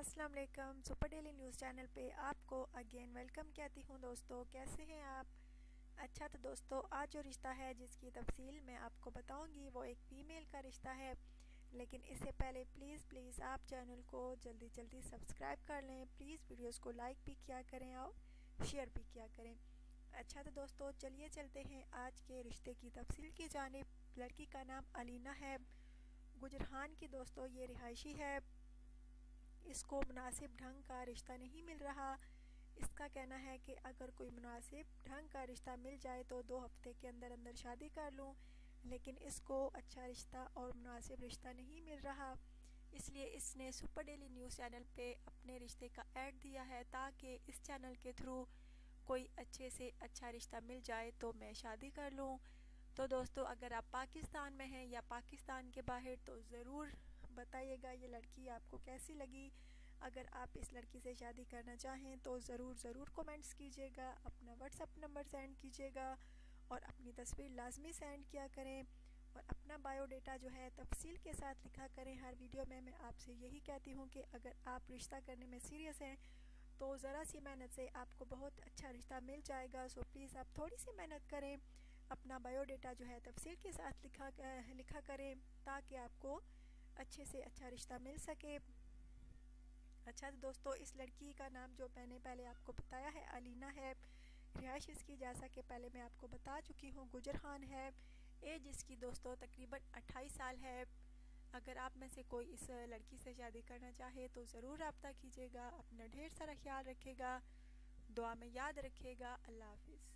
अस्सलाम वालेकुम। Super daily news channel पे आपको अगेन वेलकम कहती हूँ। दोस्तों कैसे हैं आप? अच्छा तो दोस्तों आज जो रिश्ता है जिसकी तफसील मैं आपको बताऊंगी वो एक फ़ीमेल का रिश्ता है। लेकिन इससे पहले प्लीज़ आप चैनल को जल्दी सब्सक्राइब कर लें। प्लीज़ वीडियोस को लाइक भी किया करें और शेयर भी किया करें। अच्छा तो दोस्तों चलिए चलते हैं आज के रिश्ते की तफसील की जानिब। लड़की का नाम अलीना है, गुजरान की दोस्तों ये रिहायशी है। इसको मुनासिब ढंग का रिश्ता नहीं मिल रहा। इसका कहना है कि अगर कोई मुनासिब ढंग का रिश्ता मिल जाए तो 2 हफ्ते के अंदर शादी कर लूं, लेकिन इसको अच्छा रिश्ता और मुनासिब रिश्ता नहीं मिल रहा। इसलिए इसने सुपर डेली न्यूज़ चैनल पे अपने रिश्ते का ऐड दिया है ताकि इस चैनल के थ्रू कोई अच्छे से अच्छा रिश्ता मिल जाए तो मैं शादी कर लूं। तो दोस्तों अगर आप पाकिस्तान में हैं या पाकिस्तान के बाहर तो ज़रूर बताइएगा ये लड़की आपको कैसी लगी। अगर आप इस लड़की से शादी करना चाहें तो ज़रूर कमेंट्स कीजिएगा, अपना व्हाट्सएप नंबर सेंड कीजिएगा और अपनी तस्वीर लाजमी सेंड किया करें और अपना बायोडाटा जो है तफसील के साथ लिखा करें। हर वीडियो में मैं आपसे यही कहती हूँ कि अगर आप रिश्ता करने में सीरियस हैं तो ज़रा सी मेहनत से आपको बहुत अच्छा रिश्ता मिल जाएगा। सो प्लीज़ आप थोड़ी सी मेहनत करें, अपना बायोडाटा जो है तफसील के साथ लिखा करें ताकि आपको अच्छे से अच्छा रिश्ता मिल सके। अच्छा तो दोस्तों इस लड़की का नाम जो मैंने पहले आपको बताया है अलीना है। रिहाइश इसकी जैसा कि पहले मैं आपको बता चुकी हूँ गुजरान है। एज इसकी दोस्तों तकरीबन 28 साल है। अगर आप में से कोई इस लड़की से शादी करना चाहे तो ज़रूर रब्ता कीजिएगा। अपना ढेर सारा ख्याल रखिएगा, दुआ में याद रखिएगा। अल्लाह हाफिज़।